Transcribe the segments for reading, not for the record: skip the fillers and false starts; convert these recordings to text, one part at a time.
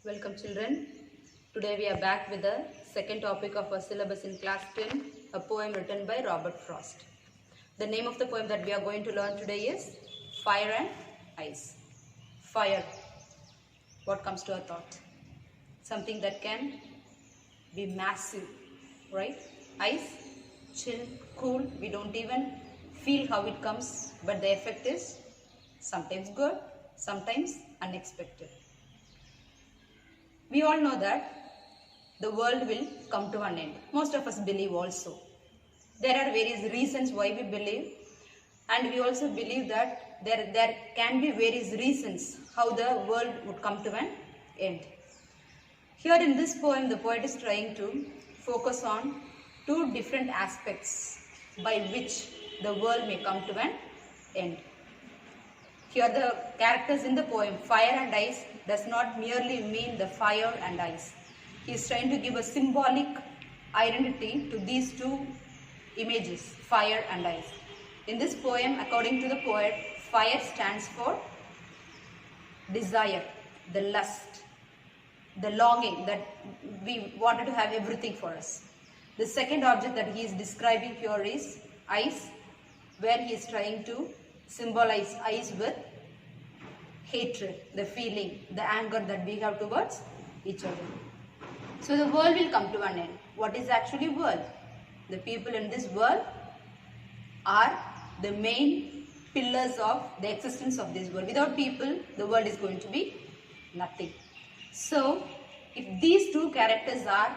Welcome children. Today we are back with the second topic of our syllabus in class 10, a poem written by Robert Frost. The name of the poem that we are going to learn today is Fire and Ice. Fire. What comes to our thought? Something that can be massive, right? Ice, chill, cool. We don't even feel how it comes, but the effect is sometimes good, sometimes unexpected. We all know that the world will come to an end. Most of us believe also. There are various reasons why we believe, and we also believe that there can be various reasons how the world would come to an end. Here in this poem, the poet is trying to focus on two different aspects by which the world may come to an end. Here the characters in the poem, fire and ice, does not merely mean the fire and ice. He is trying to give a symbolic identity to these two images, fire and ice. In this poem, according to the poet, fire stands for desire, the lust, the longing that we wanted to have everything for us. The second object that he is describing here is ice, where he is trying to symbolize ice with hatred, the feeling, the anger that we have towards each other. So the world will come to an end. What is actually world? The people in this world are the main pillars of the existence of this world. Without people, the world is going to be nothing. So if these two characters are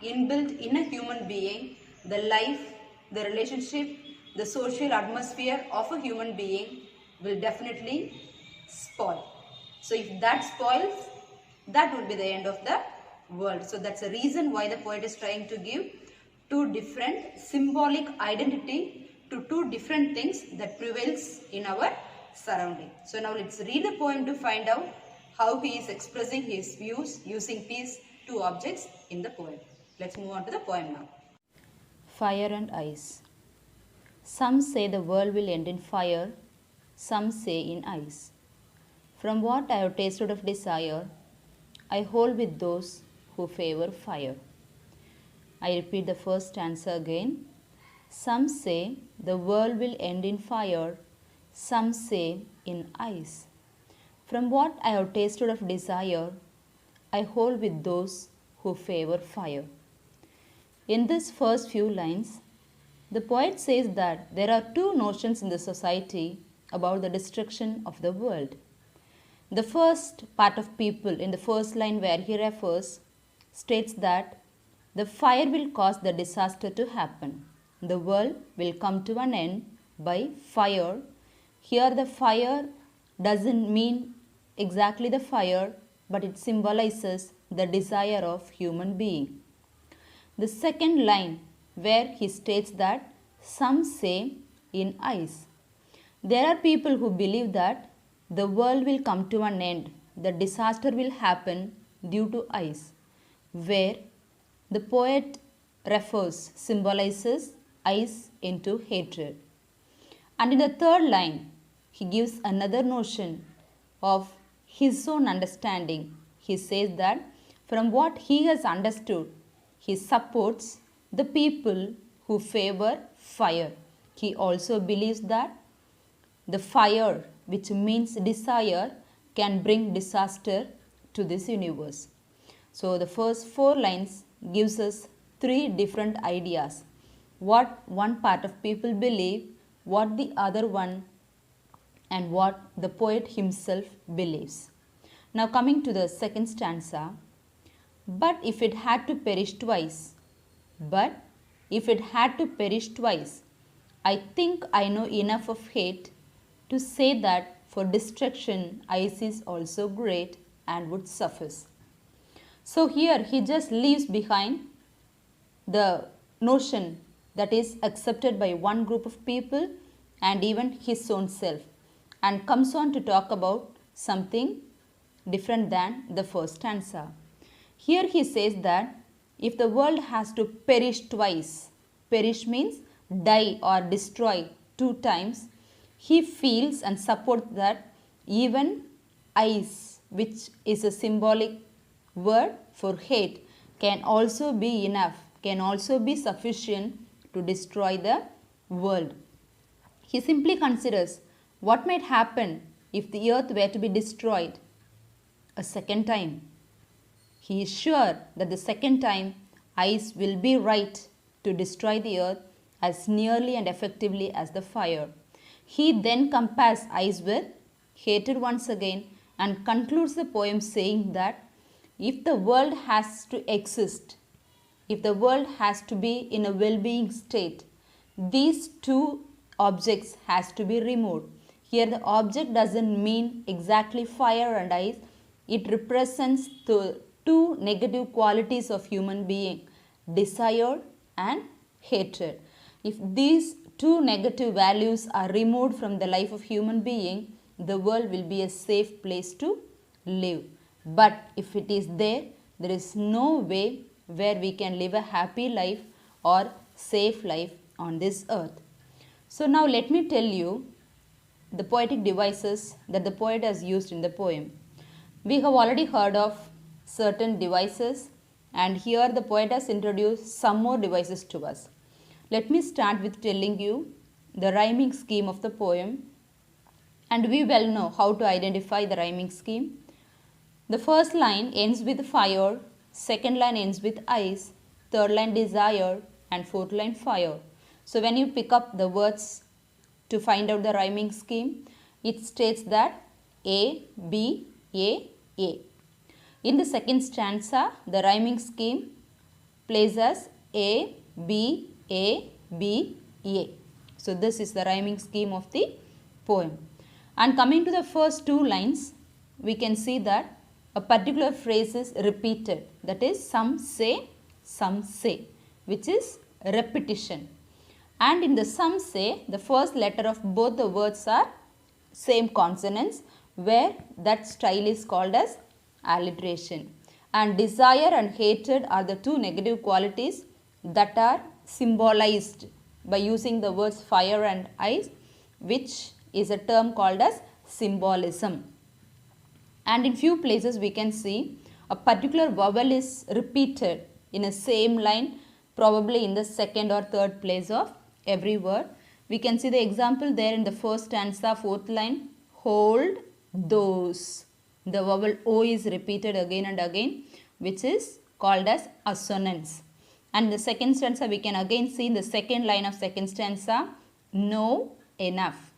inbuilt in a human being, the life, the relationship, the social atmosphere of a human being will definitely spoil. So if that spoils, that would be the end of the world. So that's a reason why the poet is trying to give two different symbolic identity to two different things that prevails in our surrounding. So now let's read the poem to find out how he is expressing his views using these two objects in the poem. Let's move on to the poem now. Fire and ice. Some say the world will end in fire, some say in ice. From what I have tasted of desire, I hold with those who favor fire. I repeat the first stanza again. Some say the world will end in fire, some say in ice. From what I have tasted of desire, I hold with those who favor fire. In these first few lines, the poet says that there are two notions in the society about the destruction of the world. The first part of people in the first line where he refers states that the fire will cause the disaster to happen. The world will come to an end by fire. Here the fire doesn't mean exactly the fire, but it symbolizes the desire of human being. The second line where he states that some say in ice. There are people who believe that the world will come to an end, the disaster will happen due to ice, where the poet symbolizes ice into hatred. And in the third line, he gives another notion of his own understanding. He says that from what he has understood, he supports the people who favor fire. He also believes that the fire, which means desire, can bring disaster to this universe. So the first four lines gives us three different ideas. What one part of people believe, what the other one, and what the poet himself believes. Now coming to the second stanza. But if it had to perish twice, I think I know enough of hate to say that for destruction ice is also great and would suffice. So here he just leaves behind the notion that is accepted by one group of people and even his own self, and comes on to talk about something different than the first stanza. Here he says that if the world has to perish twice, perish means die or destroy two times, he feels and supports that even ice, which is a symbolic word for hate can also be enough, can also be sufficient to destroy the world. He simply considers what might happen if the earth were to be destroyed a second time. He is sure that the second time ice will be right to destroy the earth as nearly and effectively as the fire. He then compares ice with hatred once again and concludes the poem saying that if the world has to exist, if the world has to be in a well-being state, these two objects has to be removed. Here the object doesn't mean exactly fire and ice. It represents the two negative qualities of human being, desire and hatred. If these two negative values are removed from the life of human being, the world will be a safe place to live. But if it is there is no way where we can live a happy life or safe life on this earth. So now let me tell you the poetic devices that the poet has used in the poem. We have already heard of certain devices, and here the poet has introduced some more devices to us. Let me start with telling you the rhyming scheme of the poem, and we well know how to identify the rhyming scheme. The first line ends with fire, second line ends with ice, third line desire, and fourth line fire. So when you pick up the words to find out the rhyming scheme, it states that A, B, A, A. In the second stanza, the rhyming scheme plays as A, B, A, B, A. So this is the rhyming scheme of the poem. And coming to the first two lines, we can see that a particular phrase is repeated. That is some say, which is repetition. And in the some say, the first letter of both the words are same consonants, where that style is called as alliteration. And desire and hatred are the two negative qualities that are symbolized by using the words fire and ice, which is a term called as symbolism. And in few places we can see a particular vowel is repeated in a same line, probably in the second or third place of every word. We can see the example there in the first stanza, fourth line, hold those. The vowel O is repeated again and again, which is called as assonance. And the second stanza we can again see in the second line of second stanza, know enough.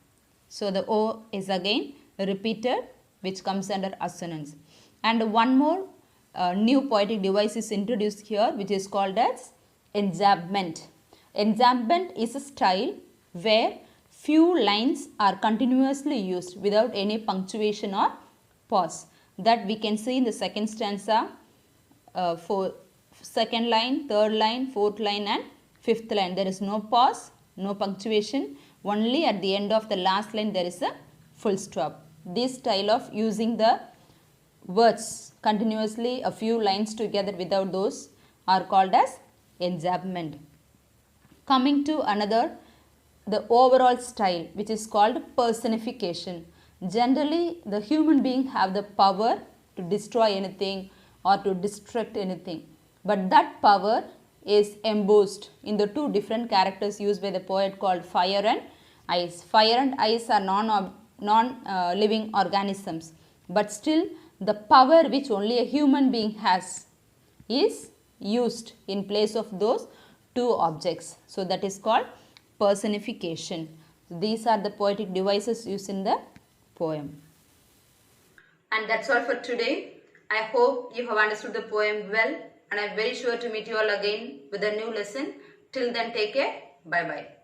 So the O is again repeated, which comes under assonance. And one more new poetic device is introduced here, which is called as enjambment. Enjambment is a style where few lines are continuously used without any punctuation or pause. That we can see in the second stanza, for second line, third line, fourth line and fifth line. There is no pause, no punctuation. Only at the end of the last line there is a full stop. This style of using the words continuously a few lines together without those are called as enjambment. Coming to another, the overall style, which is called personification. Generally, the human being have the power to destroy anything or to destruct anything. But that power is embossed in the two different characters used by the poet called fire and ice. Fire and ice are non-living organisms. But still, the power which only a human being has is used in place of those two objects. So that is called personification. These are the poetic devices used in the poem. And that's all for today. I hope you have understood the poem well, and I'm very sure to meet you all again with a new lesson. Till then, take care. Bye bye.